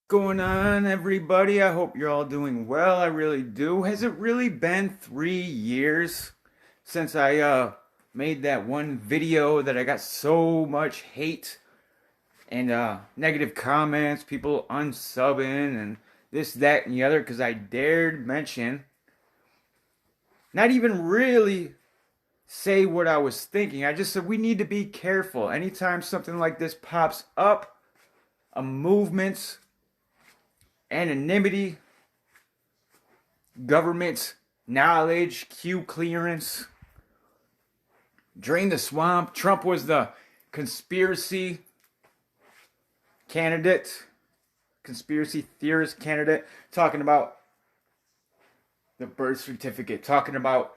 Going on, everybody? I hope you're all doing well. I really do. Has it really been 3 years since I made that one video that I got so much hate and negative comments, people unsubbing and this, that, and the other because I dared mention, not even really say what I was thinking. I just said we need to be careful. Anytime something like this pops up, a movement, anonymity, government knowledge, Q clearance, drain the swamp. Trump was the conspiracy candidate, conspiracy theorist candidate, talking about the birth certificate, talking about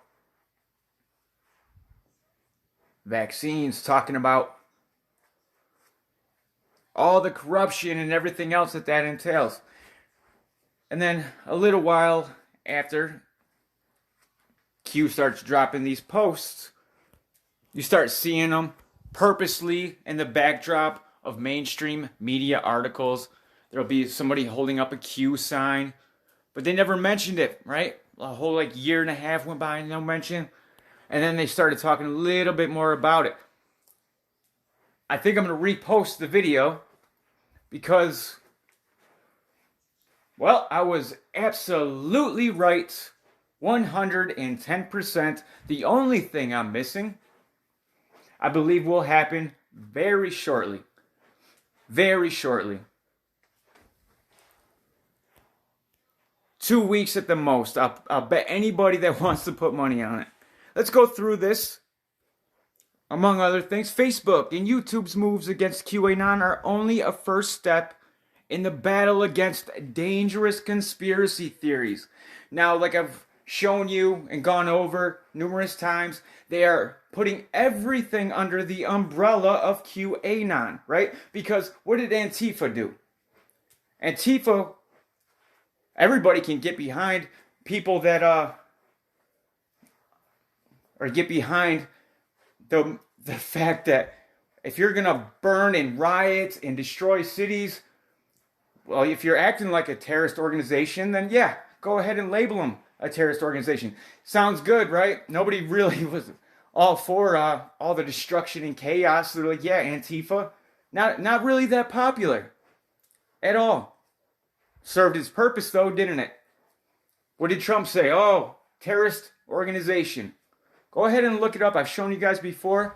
vaccines, talking about all the corruption and everything else that entails. And then a little while after, Q starts dropping these posts. You start seeing them purposely in the backdrop of mainstream media articles. There'll be somebody holding up a Q sign, but they never mentioned it, right? A whole year and a half went by and no mention. And then they started talking a little bit more about it. I think I'm going to repost the video because, well, I was absolutely right. 110%. The only thing I'm missing, I believe, will happen very shortly. Very shortly. 2 weeks at the most. I'll bet anybody that wants to put money on it. Let's go through this. Among other things, Facebook and YouTube's moves against QAnon are only a first step in the battle against dangerous conspiracy theories. Now, like I've shown you and gone over numerous times, they are putting everything under the umbrella of QAnon, right? Because what did Antifa do? Antifa, everybody can get behind people that or get behind the fact that if you're gonna burn and riot and destroy cities, well, if you're acting like a terrorist organization, then yeah, go ahead and label them a terrorist organization. Sounds good, right? Nobody really was all for all the destruction and chaos. They're like, yeah, Antifa, not really that popular at all. Served its purpose though, didn't it? What did Trump say? Oh, terrorist organization. Go ahead and look it up. I've shown you guys before.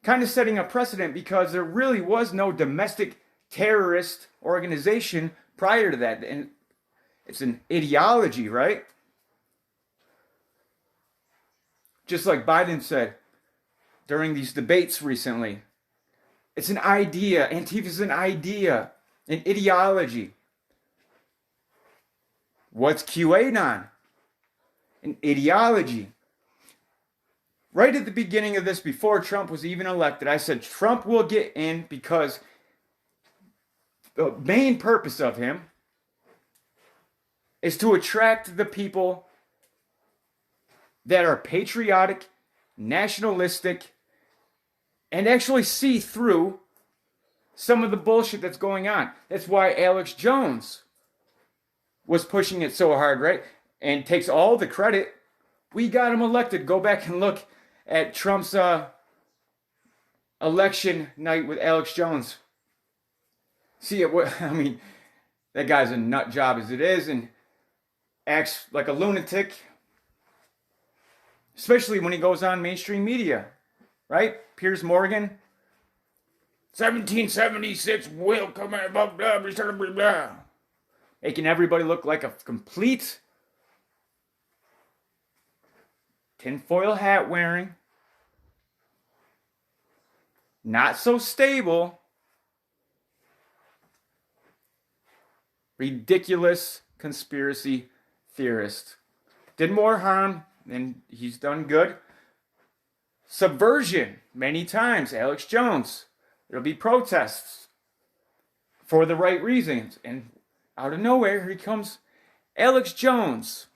Kind of setting a precedent because there really was no domestic terrorist organization prior to that. And it's an ideology, right? Just like Biden said during these debates recently. It's an idea. Antifa is an idea, an ideology. What's QAnon? An ideology. Right at the beginning of this, before Trump was even elected, I said Trump will get in because the main purpose of him is to attract the people that are patriotic, nationalistic, and actually see through some of the bullshit that's going on. That's why Alex Jones was pushing it so hard, right? And takes all the credit. We got him elected. Go back and look at Trump's election night with Alex Jones. See it? I mean, that guy's a nut job as it is, and acts like a lunatic, especially when he goes on mainstream media, right? Piers Morgan, 1776, welcome, blah, blah, blah, blah, blah, making everybody look like a complete tinfoil hat wearing, not so stable, ridiculous conspiracy theorist. Did more harm than he's done good. Subversion, many times, Alex Jones. There'll be protests for the right reasons. And out of nowhere, here comes Alex Jones.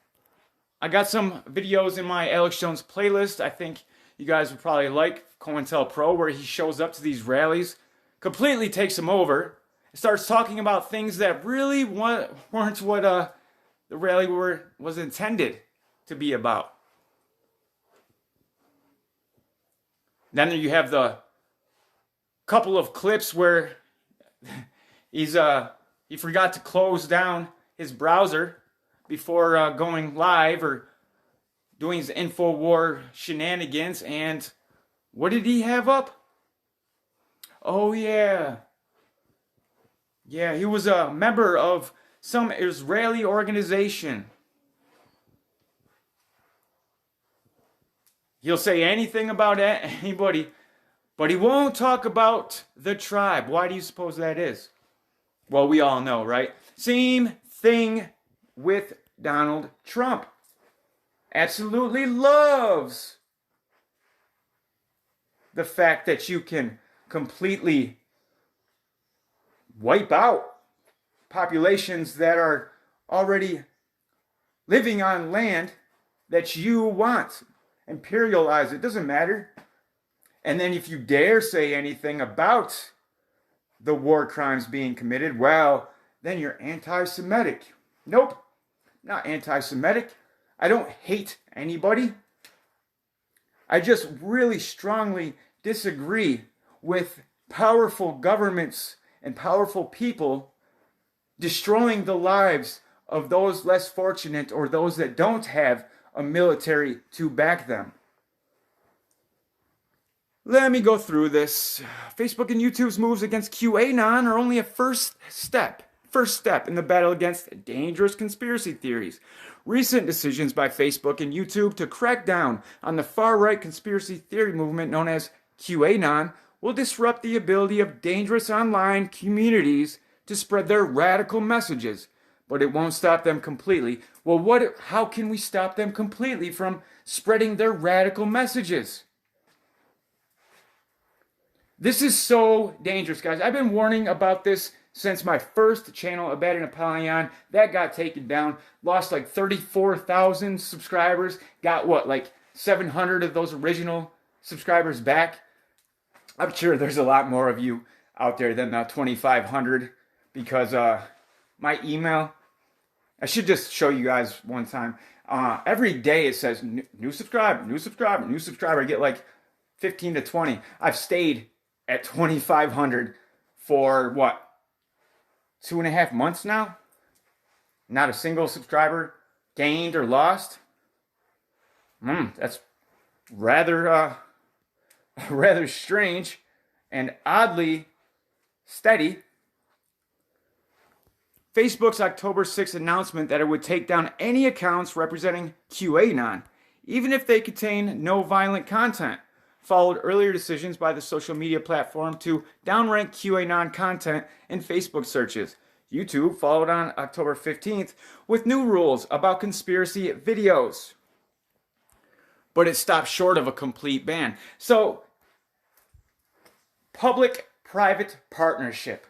I got some videos in my Alex Jones playlist. I think you guys would probably like COINTELPRO, where he shows up to these rallies, completely takes them over, starts talking about things that really weren't what the rally was intended to be about. Then you have the couple of clips where he forgot to close down his browser before going live or doing his InfoWar shenanigans. And what did he have up? Oh, yeah. Yeah, he was a member of some Israeli organization. He'll say anything about anybody, but he won't talk about the tribe. Why do you suppose that is? Well, we all know, right? Same thing with Donald Trump. Absolutely loves the fact that you can completely wipe out populations that are already living on land that you want. Imperialize it, doesn't matter. And then if you dare say anything about the war crimes being committed, well, then you're anti-Semitic. Nope, not anti-Semitic. I don't hate anybody. I just really strongly disagree with powerful governments and powerful people destroying the lives of those less fortunate or those that don't have a military to back them. Let me go through this. Facebook and YouTube's moves against QAnon are only a first step in the battle against dangerous conspiracy theories. Recent decisions by Facebook and YouTube to crack down on the far-right conspiracy theory movement known as QAnon will disrupt the ability of dangerous online communities to spread their radical messages, but it won't stop them completely. Well, how can we stop them completely from spreading their radical messages? This is so dangerous, guys. I've been warning about this since my first channel, Abaddon Apollyon. That got taken down. Lost like 34,000 subscribers. Got like 700 of those original subscribers back. I'm sure there's a lot more of you out there than 2,500 because my email, I should just show you guys one time. Every day it says new subscriber, new subscriber, new subscriber. I get like 15 to 20. I've stayed at 2,500 for what? 2.5 months now? Not a single subscriber gained or lost? That's rather strange and oddly steady. Facebook's October 6th announcement that it would take down any accounts representing QAnon, even if they contain no violent content, followed earlier decisions by the social media platform to downrank QAnon content in Facebook searches. YouTube followed on October 15th with new rules about conspiracy videos. But it stopped short of a complete ban. So, public-private partnership.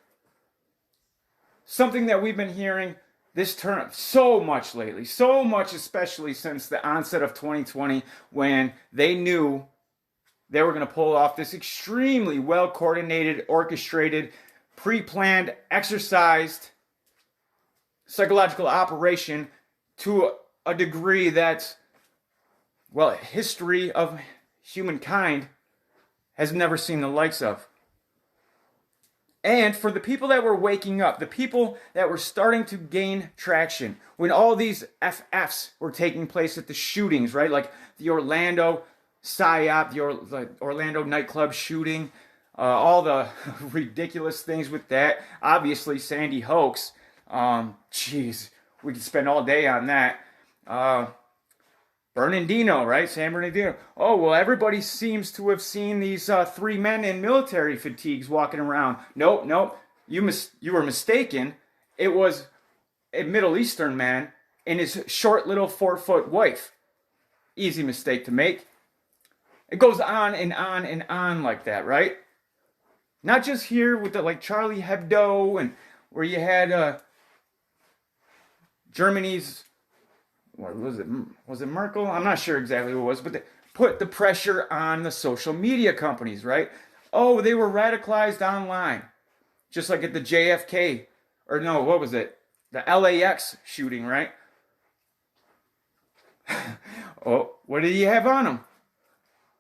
Something that we've been hearing this term so much lately. So much especially since the onset of 2020 when they knew they were going to pull off this extremely well-coordinated, orchestrated, pre-planned, exercised psychological operation to a degree that, well, history of humankind has never seen the likes of. And for the people that were waking up, the people that were starting to gain traction, when all these FFs were taking place at the shootings, right? Like the Orlando PSYOP, the Orlando nightclub shooting, all the ridiculous things with that. Obviously, Sandy hoax. Jeez, we could spend all day on that. Bernardino, right? San Bernardino. Oh, well, everybody seems to have seen these 3 men in military fatigues walking around. Nope. You were mistaken. It was a Middle Eastern man and his short little 4-foot wife. Easy mistake to make. It goes on and on and on like that, right? Not just here with the like Charlie Hebdo and where you had Germany's, what was it? Was it Merkel? I'm not sure exactly what it was, but they put the pressure on the social media companies, right? Oh, they were radicalized online. Just like at the JFK, or no, what was it? The LAX shooting, right? Oh, what did he have on him?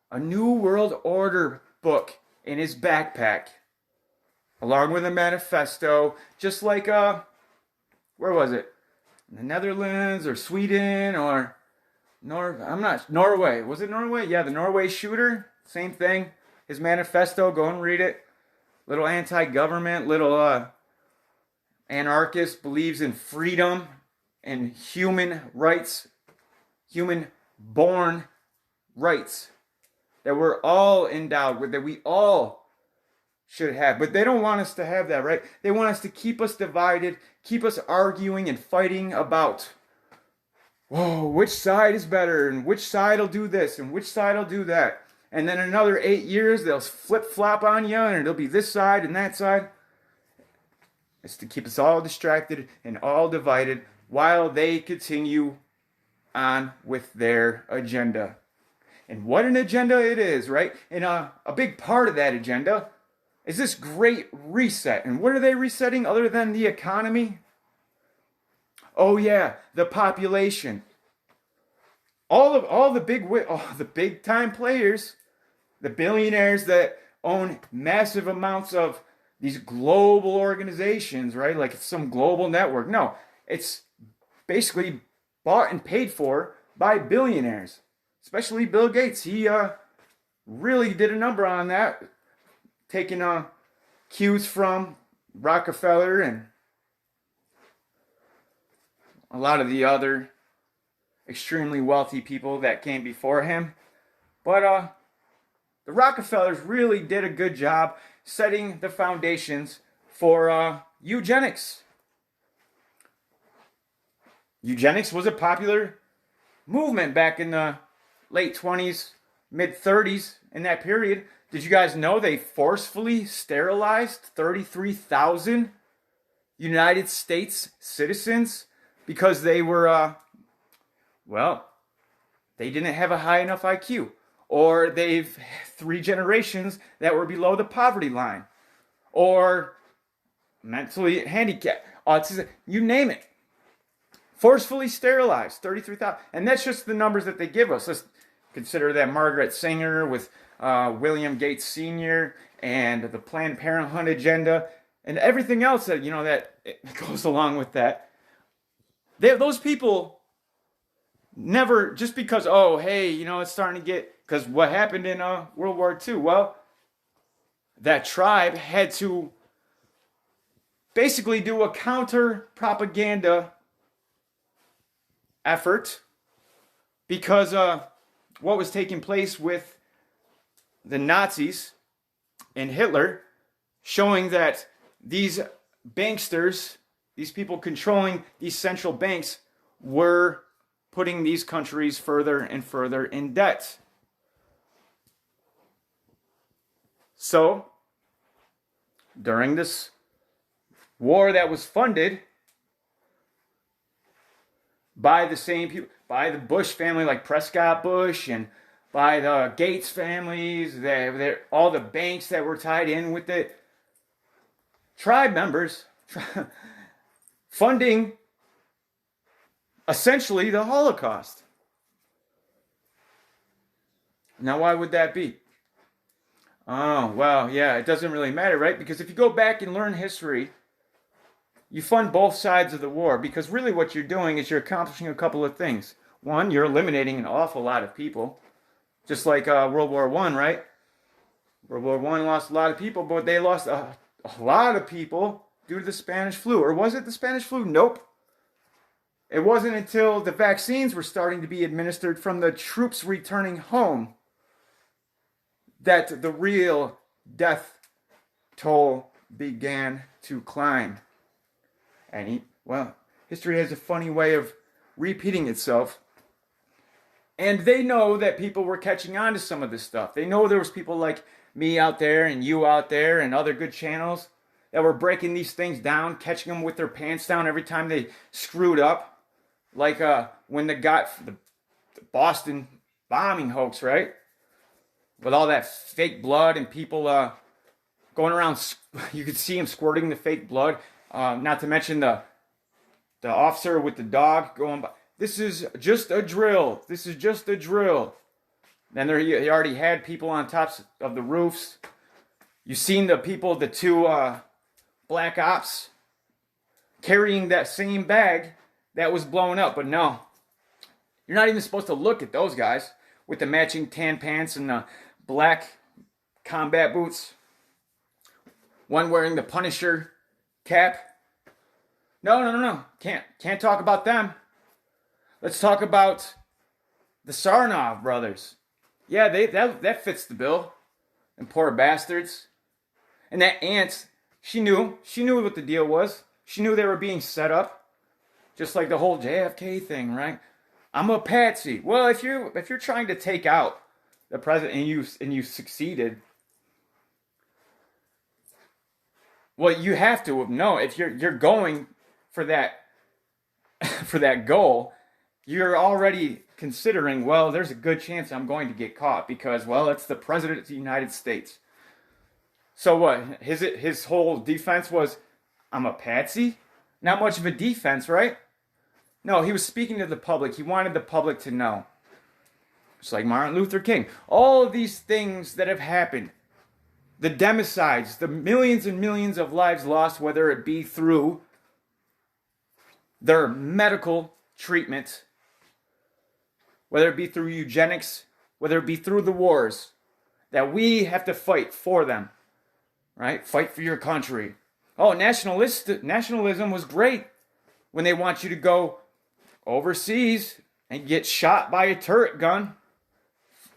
A New World Order book in his backpack, along with a manifesto, just like, where was it? The Netherlands or Sweden or Norway. Was it Norway? Yeah, the Norway shooter. Same thing. His manifesto, go and read it. Little anti-government, little anarchist, believes in freedom and human rights, human-born rights that we're all endowed with, that we all should have. But they don't want us to have that, right? They want us to keep us divided, keep us arguing and fighting about, whoa, which side is better, and which side will do this, and which side will do that. And then another 8 years, they'll flip-flop on you, and it'll be this side and that side. It's to keep us all distracted and all divided while they continue on with their agenda. And what an agenda it is, right? And a big part of that agenda is this great reset. And what are they resetting other than the economy? Oh yeah, the population. All the big time players, the billionaires that own massive amounts of these global organizations, right? Like it's some global network. No, it's basically bought and paid for by billionaires, especially Bill Gates. He really did a number on that, taking cues from Rockefeller and a lot of the other extremely wealthy people that came before him. But the Rockefellers really did a good job setting the foundations for eugenics. Eugenics was a popular movement back in the late 20s, mid 30s, in that period. Did you guys know they forcefully sterilized 33,000 United States citizens because they were, they didn't have a high enough IQ, or they've 3 generations that were below the poverty line, or mentally handicapped, autism, you name it. Forcefully sterilized 33,000. And that's just the numbers that they give us. Let's consider that Margaret Sanger with William Gates Sr. and the Planned Parenthood agenda and everything else that, that goes along with that. Those people never, just because, it's starting to get, because what happened in World War II? Well, that tribe had to basically do a counter propaganda effort because what was taking place with the Nazis and Hitler, showing that these banksters, these people controlling these central banks, were putting these countries further and further in debt. So, during this war that was funded by the same people, by the Bush family, like Prescott Bush, and by the Gates families, all the banks that were tied in with it, tribe members funding essentially the Holocaust. Now, why would that be? Oh, well, yeah, it doesn't really matter, right? Because if you go back and learn history, you fund both sides of the war, because really what you're doing is you're accomplishing a couple of things. One, you're eliminating an awful lot of people, just like World War I, right? World War I lost a lot of people, but they lost a lot of people due to the Spanish flu. Or was it the Spanish flu? Nope. It wasn't until the vaccines were starting to be administered from the troops returning home that the real death toll began to climb. And history has a funny way of repeating itself. And they know that people were catching on to some of this stuff. They know there was people like me out there and you out there and other good channels that were breaking these things down, catching them with their pants down every time they screwed up. Like when the Boston bombing hoax, right? With all that fake blood and people going around. You could see him squirting the fake blood. Not to mention the officer with the dog going by. This is just a drill. This is just a drill. Then he already had people on tops of the roofs. You've seen the people, the two black ops, carrying that same bag that was blown up. But no, you're not even supposed to look at those guys with the matching tan pants and the black combat boots. One wearing the Punisher cap. No. Can't talk about them. Let's talk about the Sarnov brothers. Yeah, that fits the bill. And poor bastards. And that aunt, she knew what the deal was. She knew they were being set up. Just like the whole JFK thing, right? I'm a patsy. Well, if you're trying to take out the president and you succeeded, well, you have to know if you're going for that for that goal, you're already considering, well, there's a good chance I'm going to get caught because, well, it's the president of the United States. So what? His whole defense was, I'm a patsy? Not much of a defense, right? No, he was speaking to the public. He wanted the public to know. It's like Martin Luther King. All of these things that have happened, the democides, the millions and millions of lives lost, whether it be through their medical treatment, whether it be through eugenics, whether it be through the wars, that we have to fight for them, right? Fight for your country. Oh, nationalism was great when they want you to go overseas and get shot by a turret gun.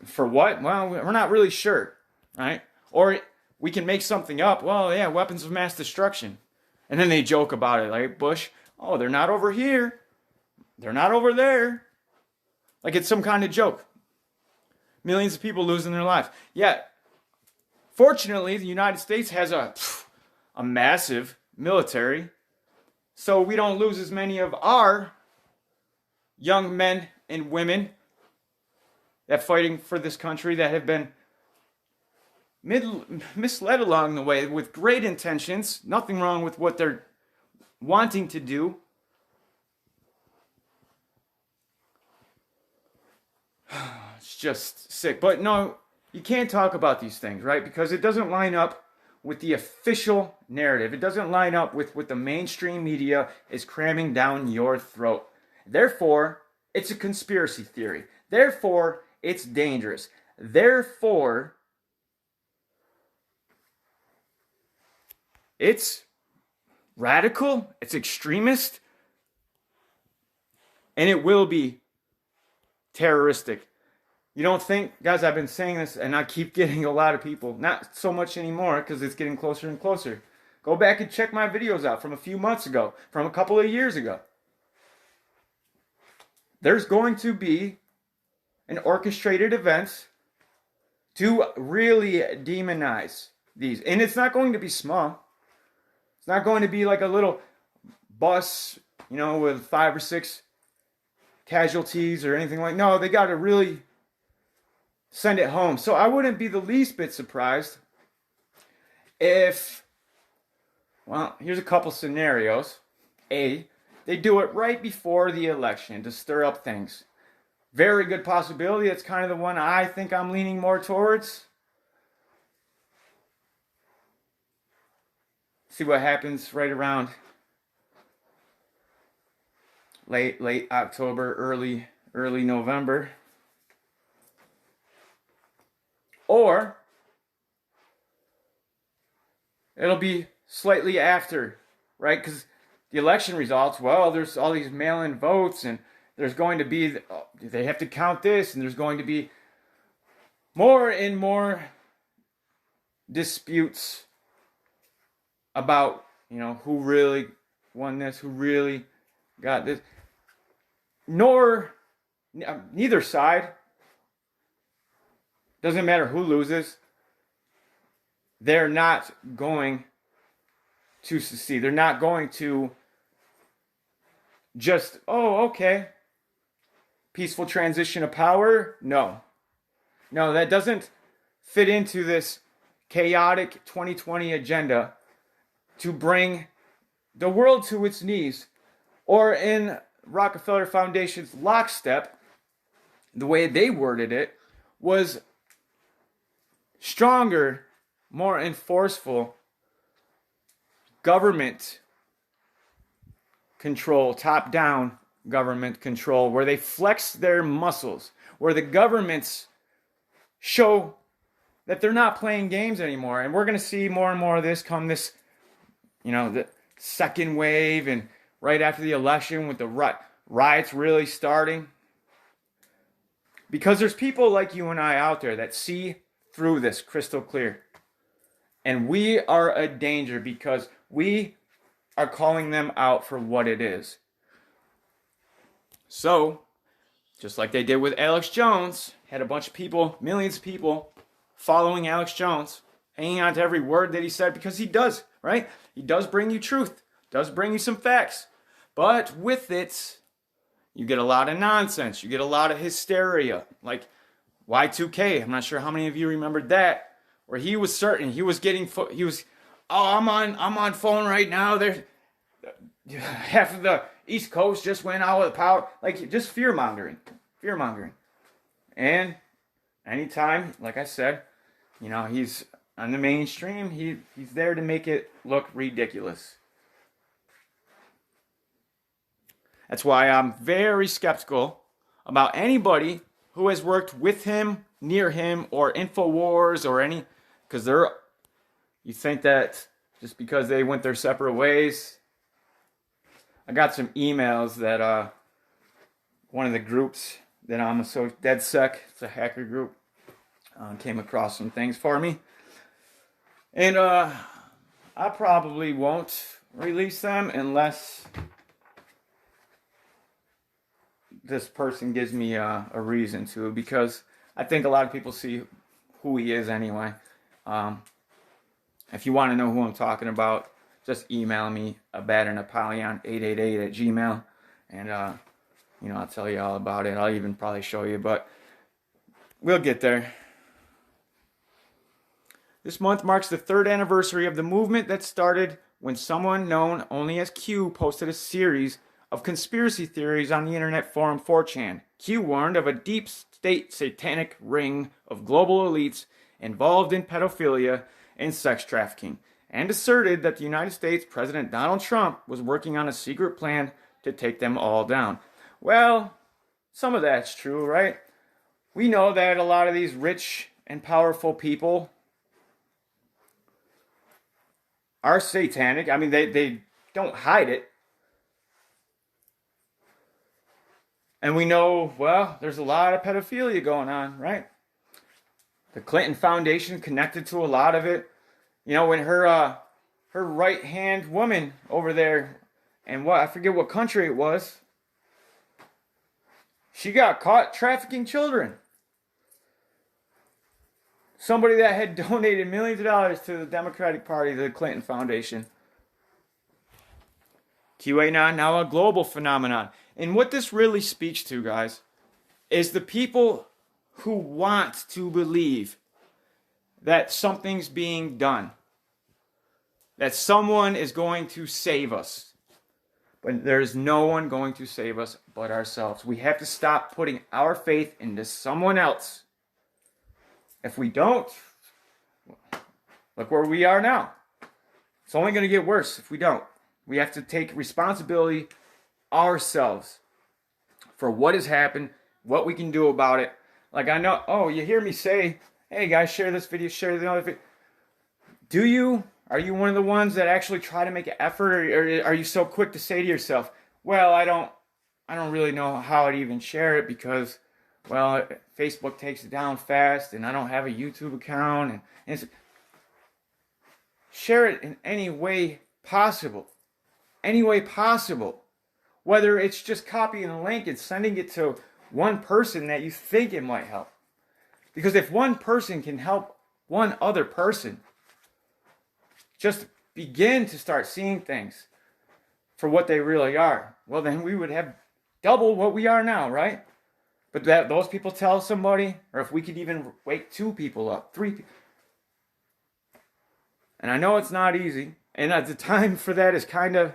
For what? Well, we're not really sure, right? Or we can make something up. Well, yeah, weapons of mass destruction. And then they joke about it, like Bush. Oh, they're not over here. They're not over there. Like it's some kind of joke. Millions of people losing their lives. Yeah, fortunately, the United States has a massive military. So we don't lose as many of our young men and women that fighting for this country that have been misled along the way with great intentions. Nothing wrong with what they're wanting to do. It's just sick. But no, you can't talk about these things, right? Because it doesn't line up with the official narrative. It doesn't line up with what the mainstream media is cramming down your throat. Therefore, it's a conspiracy theory. Therefore, it's dangerous. Therefore, it's radical, it's extremist, and it will be terroristic. You don't think, guys, I've been saying this and I keep getting a lot of people, not so much anymore because it's getting closer and closer. Go back and check my videos out from a few months ago, from a couple of years ago. There's going to be an orchestrated event to really demonize these. And it's not going to be small. It's not going to be like a little bus, with 5 or 6 casualties or anything like. No, they got to really send it home. So I wouldn't be the least bit surprised if, well, here's a couple scenarios. A, they do it right before the election to stir up things. Very good possibility. That's kind of the one I think I'm leaning more towards. See what happens right around late October, early November. Or it'll be slightly after, right? Because the election results, well, there's all these mail-in votes, and there's going to be, they have to count this, and there's going to be more and more disputes about, who really won this, who really got this. Neither side, doesn't matter who loses, they're not going to succeed. They're not going to just, okay, peaceful transition of power. No, that doesn't fit into this chaotic 2020 agenda to bring the world to its knees, or in Rockefeller Foundation's lockstep, the way they worded it was stronger, more enforceful government control, top-down government control, where they flex their muscles, where the governments show that they're not playing games anymore. And we're going to see more and more of this come this, the second wave, and right after the election with the riots really starting. Because there's people like you and I out there that see through this crystal clear. And we are a danger because we are calling them out for what it is. So, just like they did with Alex Jones, had a bunch of people, millions of people, following Alex Jones, hanging on to every word that he said, because he does, right? He does bring you truth, does bring you some facts. But with it, you get a lot of nonsense. You get a lot of hysteria. Like Y2K, I'm not sure how many of you remembered that, where he was certain, I'm on phone right now. There's half of the East Coast just went out with power. Like, just fear-mongering. And anytime, like I said, he's on the mainstream, he's there to make it look ridiculous. That's why I'm very skeptical about anybody who has worked with him, near him, or InfoWars, or any, because you think that just because they went their separate ways. I got some emails that one of the groups that I'm DedSec, it's a hacker group, came across some things for me. And I probably won't release them unless this person gives me a reason to, because I think a lot of people see who he is anyway. If you want to know who I'm talking about, just email me, abaddon888@gmail, and I'll tell you all about it. I'll even probably show you, but we'll get there. This month marks the 3rd anniversary of the movement that started when someone known only as Q posted a series of conspiracy theories on the internet forum 4chan. Q warned of a deep state satanic ring of global elites involved in pedophilia and sex trafficking, and asserted that the United States President Donald Trump was working on a secret plan to take them all down. Well, some of that's true, right? We know that a lot of these rich and powerful people are satanic. I mean, they don't hide it. And we know, well, there's a lot of pedophilia going on, right? The Clinton Foundation connected to a lot of it. When her right-hand woman over there, and I forget what country it was, she got caught trafficking children. Somebody that had donated millions of dollars to the Democratic Party, the Clinton Foundation. QAnon, now a global phenomenon. And what this really speaks to, guys, is the people who want to believe that something's being done, that someone is going to save us. But there's no one going to save us but ourselves. We have to stop putting our faith into someone else. If we don't, look where we are now. It's only going to get worse if we don't. We have to take responsibility ourselves for what has happened, what we can do about it. Like, I know, you hear me say, hey guys, share this video, share the other video. Do you? Are you one of the ones that actually try to make an effort, or are you so quick to say to yourself, well, I don't really know how to even share it because, well, Facebook takes it down fast, and I don't have a YouTube account, and share it in any way possible. Any way possible. Whether it's just copying a link and sending it to one person that you think it might help. Because if one person can help one other person just begin to start seeing things for what they really are, well, then we would have double what we are now, right? But that those people tell somebody, or if we could even wake 2 people up, 3 people, And I know it's not easy. And the time for that is kind of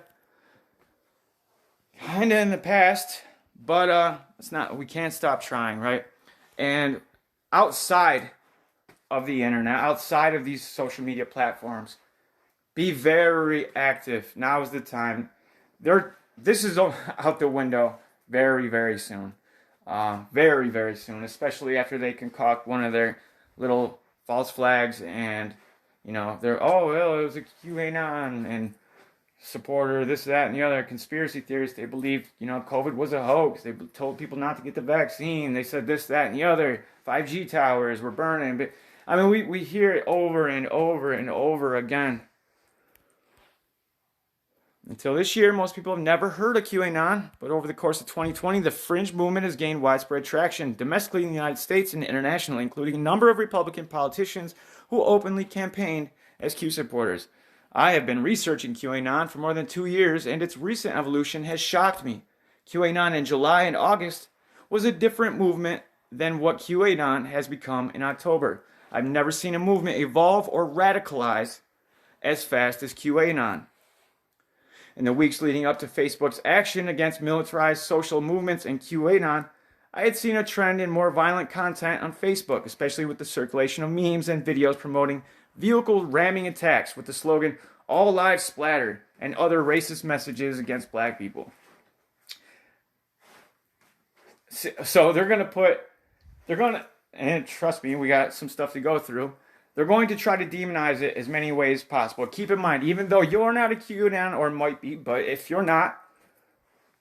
in the past. But it's not. We can't stop trying, right? And outside of the internet, outside of these social media platforms, be very active. Now is the time. This is out the window very, very soon. Very, very soon, especially after they concoct one of their little false flags and, they're, oh, well, it was a QAnon and supporter, this, that, and the other, conspiracy theorists. They believed, COVID was a hoax. They told people not to get the vaccine. They said this, that, and the other. 5G towers were burning. But, I mean, we hear it over and over and over again. Until this year, most people have never heard of QAnon, but over the course of 2020, the fringe movement has gained widespread traction domestically in the United States and internationally, including a number of Republican politicians who openly campaigned as Q supporters. I have been researching QAnon for more than 2 years, and its recent evolution has shocked me. QAnon in July and August was a different movement than what QAnon has become in October. I've never seen a movement evolve or radicalize as fast as QAnon. In the weeks leading up to Facebook's action against militarized social movements and QAnon, I had seen a trend in more violent content on Facebook, especially with the circulation of memes and videos promoting vehicle ramming attacks with the slogan, "All lives splattered," and other racist messages against black people. So and trust me, we got some stuff to go through. They're going to try to demonize it as many ways as possible. Keep in mind, even though you're not a QAnon, or might be, but if you're not,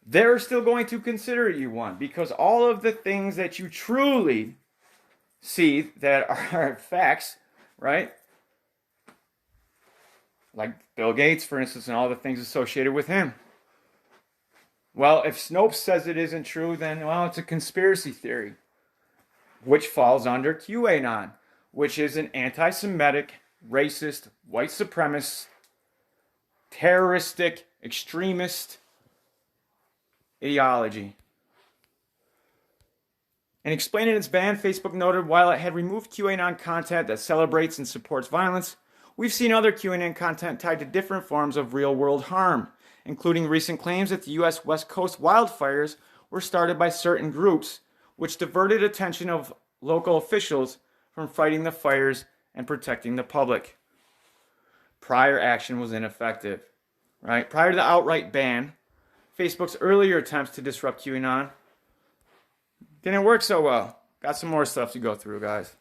they're still going to consider you one. Because all of the things that you truly see that are facts, right? Like Bill Gates, for instance, and all the things associated with him. Well, if Snopes says it isn't true, then, well, it's a conspiracy theory, which falls under QAnon, which is an anti-Semitic, racist, white supremacist, terroristic, extremist ideology. In explaining its ban, Facebook noted while it had removed QAnon content that celebrates and supports violence, we've seen other QAnon content tied to different forms of real-world harm, including recent claims that the U.S. West Coast wildfires were started by certain groups, which diverted attention of local officials from fighting the fires and protecting the public. Prior action was ineffective, right? Prior to the outright ban, Facebook's earlier attempts to disrupt QAnon didn't work so well. Got some more stuff to go through, guys.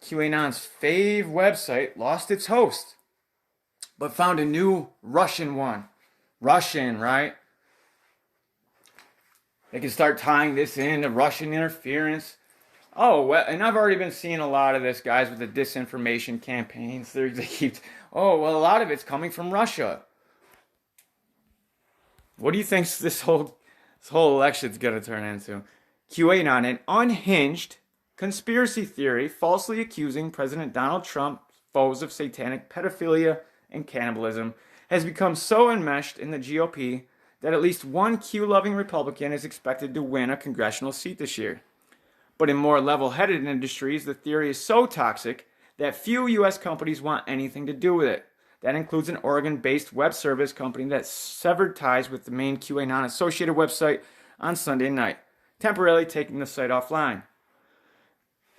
QAnon's fave website lost its host, but found a new Russian one. Russian, right? They can start tying this into Russian interference. Oh, well, and I've already been seeing a lot of this, guys, with the disinformation campaigns. They keep, oh, well, a lot of it's coming from Russia. What do you think this whole election's going to turn into? QAnon, an unhinged conspiracy theory falsely accusing President Donald Trump's foes of satanic pedophilia and cannibalism, has become so enmeshed in the GOP that at least one Q-loving Republican is expected to win a congressional seat this year. But in more level-headed industries, the theory is so toxic that few U.S. companies want anything to do with it. That includes an Oregon-based web service company that severed ties with the main QAnon-associated website on Sunday night, temporarily taking the site offline.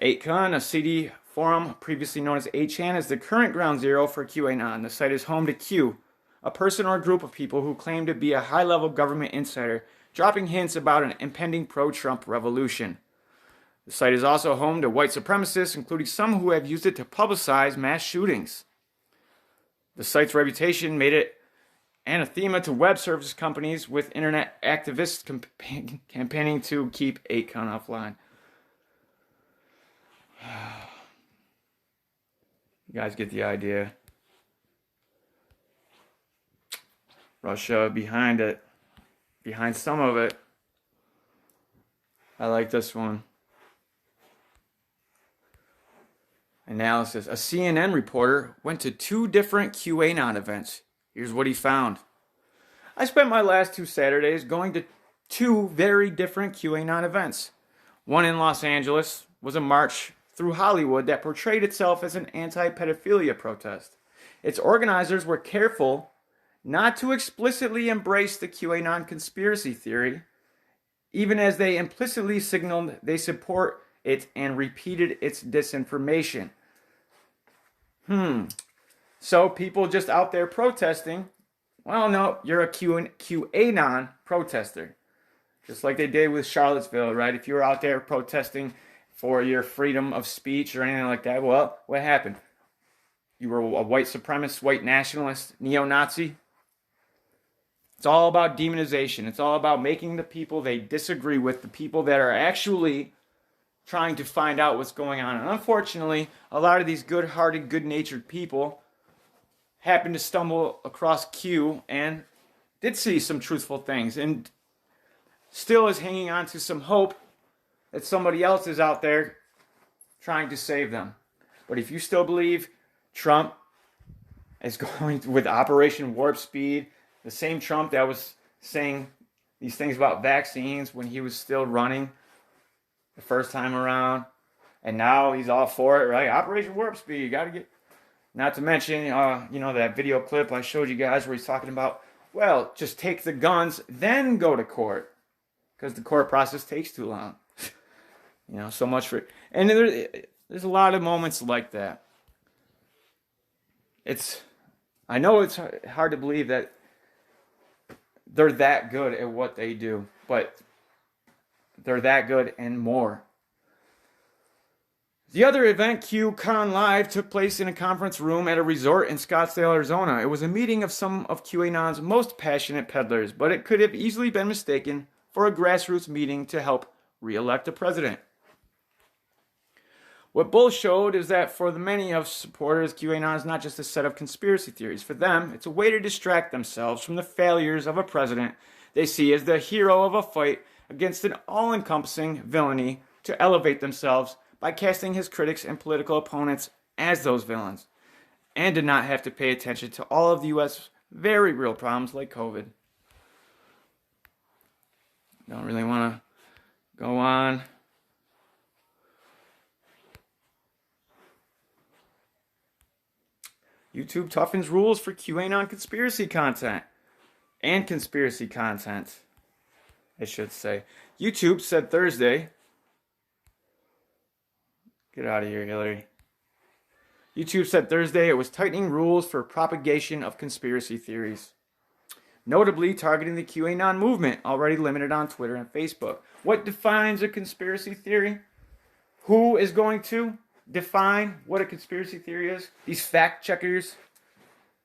8con, a CD forum previously known as 8chan, is the current ground zero for QAnon. The site is home to Q, a person or group of people who claim to be a high-level government insider, dropping hints about an impending pro-Trump revolution. The site is also home to white supremacists, including some who have used it to publicize mass shootings. The site's reputation made it anathema to web service companies, with internet activists campaigning to keep 8con offline. You guys get the idea. Russia behind it. Behind some of it. I like this one. Analysis. A CNN reporter went to 2 different QAnon events. Here's what he found. I spent my last 2 Saturdays going to 2 very different QAnon events. One in Los Angeles was a march through Hollywood that portrayed itself as an anti-pedophilia protest. Its organizers were careful not to explicitly embrace the QAnon conspiracy theory, even as they implicitly signaled they support it and repeated its disinformation. So people just out there protesting, well, no, you're a QAnon protester. Just like they did with Charlottesville, right? If you were out there protesting for your freedom of speech or anything like that, well, what happened? You were a white supremacist, white nationalist, neo-Nazi. It's all about demonization. It's all about making the people they disagree with, the people that are actually trying to find out what's going on. And unfortunately, a lot of these good-hearted, good-natured people happen to stumble across Q and did see some truthful things and still is hanging on to some hope that somebody else is out there trying to save them. But if you still believe Trump is going with Operation Warp Speed, the same Trump that was saying these things about vaccines when he was still running the first time around, and now he's all for it, right? Operation Warp Speed, you got to get... Not to mention, that video clip I showed you guys where he's talking about, well, just take the guns, then go to court. Because the court process takes too long. So much for... And there's a lot of moments like that. I know it's hard to believe that they're that good at what they do. But they're that good and more. The other event, QCon Live, took place in a conference room at a resort in Scottsdale, Arizona. It was a meeting of some of QAnon's most passionate peddlers, but it could have easily been mistaken for a grassroots meeting to help re-elect a president. What both showed is that for the many of supporters, QAnon is not just a set of conspiracy theories. For them, it's a way to distract themselves from the failures of a president they see as the hero of a fight against an all-encompassing villainy to elevate themselves by casting his critics and political opponents as those villains, and did not have to pay attention to all of the U.S. very real problems like COVID. Don't really want to go on. YouTube toughens rules for QAnon conspiracy content. And conspiracy content, I should say. YouTube said Thursday... Get out of here, Hillary. YouTube said Thursday it was tightening rules for propagation of conspiracy theories, notably targeting the QAnon movement, already limited on Twitter and Facebook. What defines a conspiracy theory? Who is going to define what a conspiracy theory is? These fact checkers,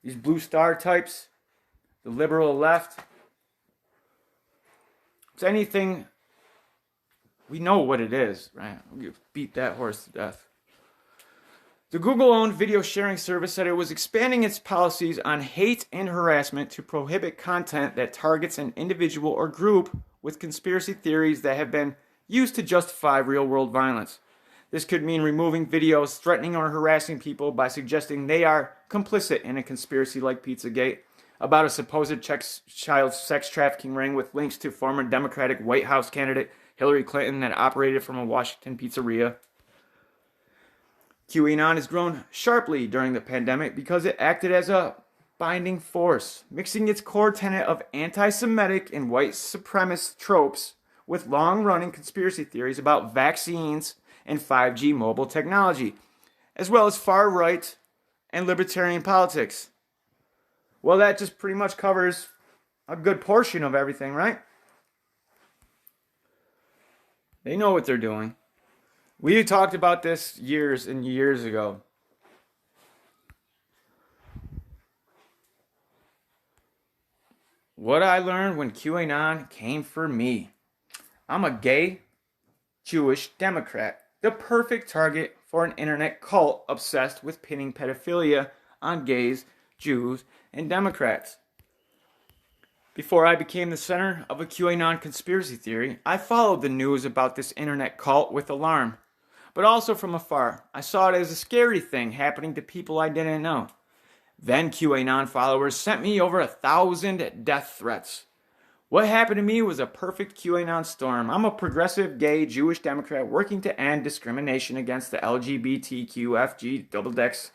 these blue star types, the liberal left. It's anything... We know what it is, right? We beat that horse to death. The Google-owned video sharing service said it was expanding its policies on hate and harassment to prohibit content that targets an individual or group with conspiracy theories that have been used to justify real-world violence. This could mean removing videos threatening or harassing people by suggesting they are complicit in a conspiracy like Pizzagate, about a supposed child sex trafficking ring with links to former Democratic White House candidate Hillary Clinton that operated from a Washington pizzeria. QAnon has grown sharply during the pandemic because it acted as a binding force, mixing its core tenet of anti-Semitic and white supremacist tropes with long-running conspiracy theories about vaccines and 5G mobile technology, as well as far-right and libertarian politics. Well, that just pretty much covers a good portion of everything, right? They know what they're doing. We talked about this years and years ago. What I learned when QAnon came for me. I'm a gay, Jewish Democrat. The perfect target for an internet cult obsessed with pinning pedophilia on gays, Jews, and Democrats. Before I became the center of a QAnon conspiracy theory, I followed the news about this internet cult with alarm, but also from afar. I saw it as a scary thing happening to people I didn't know. Then QAnon followers sent me over 1,000 death threats. What happened to me was a perfect QAnon storm. I'm a progressive, gay, Jewish Democrat working to end discrimination against the LGBTQFG double decks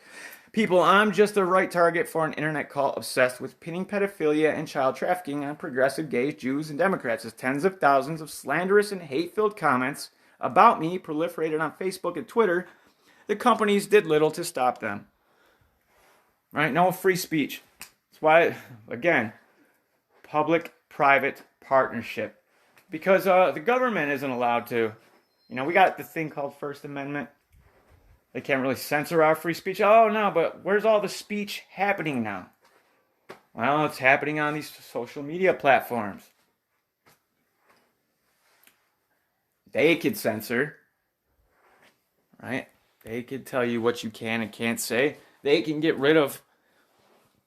people. I'm just the right target for an internet cult obsessed with pinning pedophilia and child trafficking on progressive gays, Jews, and Democrats as tens of thousands of slanderous and hate-filled comments about me proliferated on Facebook and Twitter. The companies did little to stop them. Right? No free speech. That's why, again, public-private partnership. Because the government isn't allowed to. You know, we got the thing called First Amendment. They can't really censor our free speech. Oh, no, but where's all the speech happening now? Well, it's happening on these social media platforms. They could censor, right? They could tell you what you can and can't say. They can get rid of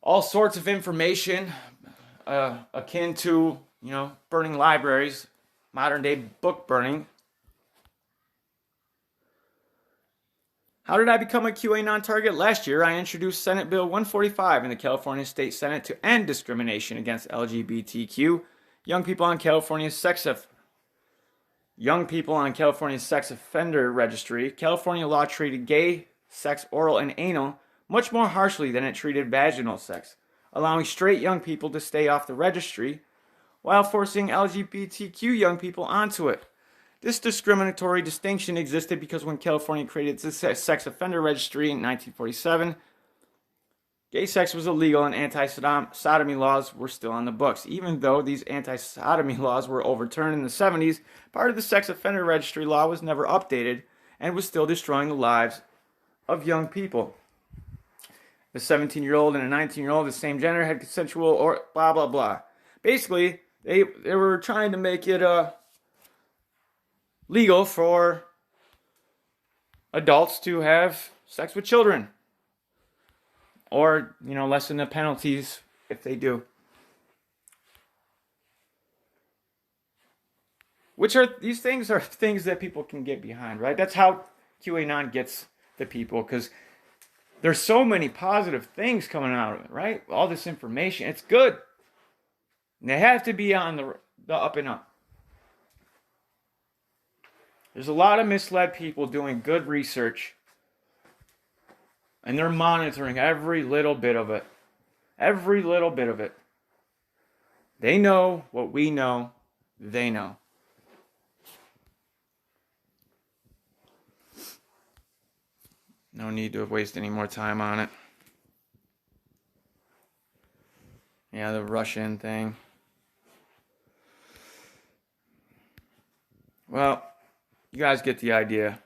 all sorts of information akin to, you know, burning libraries, modern day book burning. How did I become a QAnon target? Last year, I introduced Senate Bill 145 in the California State Senate to end discrimination against LGBTQ young people on California's sex offender registry. California law treated gay sex, oral, and anal much more harshly than it treated vaginal sex, allowing straight young people to stay off the registry while forcing LGBTQ young people onto it. This discriminatory distinction existed because when California created the sex offender registry in 1947, gay sex was illegal and anti-sodomy laws were still on the books. Even though these anti-sodomy laws were overturned in the 70s, part of the sex offender registry law was never updated and was still destroying the lives of young people. A 17-year-old and a 19-year-old of the same gender had consensual or blah, blah, blah. Basically, they were trying to make it legal for adults to have sex with children. Or, you know, lessen the penalties if they do. These things are things that people can get behind, right? That's how QAnon gets the people, because there's so many positive things coming out of it, right? All this information, it's good. And they have to be on the up and up. There's a lot of misled people doing good research, and they're monitoring every little bit of it. Every little bit of it. They know what we know. They know. No need to waste any more time on it. Yeah, the Russian thing. Well, you guys get the idea.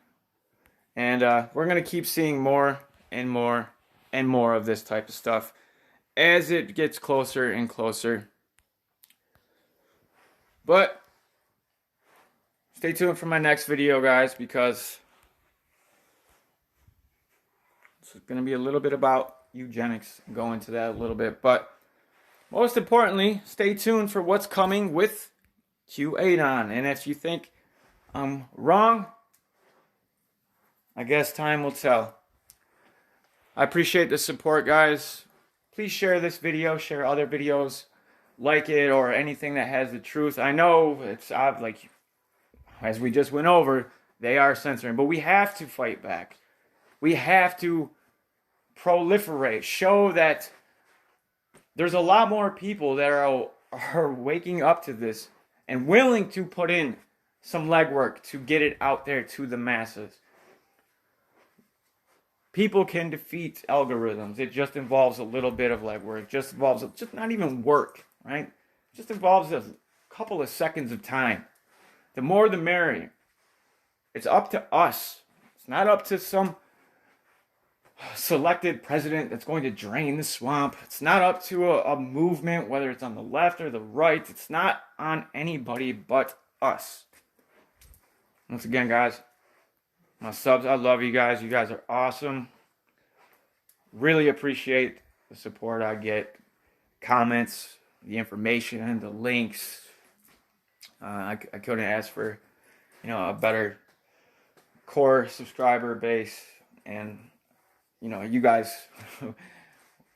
And we're going to keep seeing more and more and more of this type of stuff as it gets closer and closer. But stay tuned for my next video, guys, because it's going to be a little bit about eugenics. I'll go into that a little bit. But most importantly, stay tuned for what's coming with QAnon. And if you think I'm wrong, I guess time will tell. I appreciate the support, guys. Please share this video, share other videos, like it, or anything that has the truth. I know it's like, as we just went over, they are censoring, but we have to fight back. We have to proliferate, show that there's a lot more people that are waking up to this and willing to put in some legwork to get it out there to the masses. People can defeat algorithms. It just involves a little bit of legwork. It just involves just not even work, right? It just involves a couple of seconds of time. The more the merrier. It's up to us. It's not up to some selected president that's going to drain the swamp. It's not up to a movement, whether it's on the left or the right. It's not on anybody but us. Once again, guys, my subs, I love you guys. You guys are awesome. Really appreciate the support I get. Comments, the information, the links. I couldn't ask for, a better core subscriber base. And, you guys,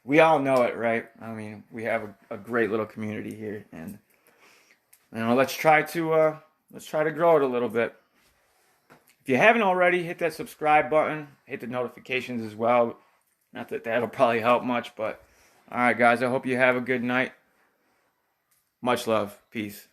we all know it, right? I mean, we have a great little community here. And let's try to grow it a little bit. If you haven't already, hit that subscribe button, hit the notifications as well. Not that that'll probably help much, but all right, guys, I hope you have a good night. Much love. Peace.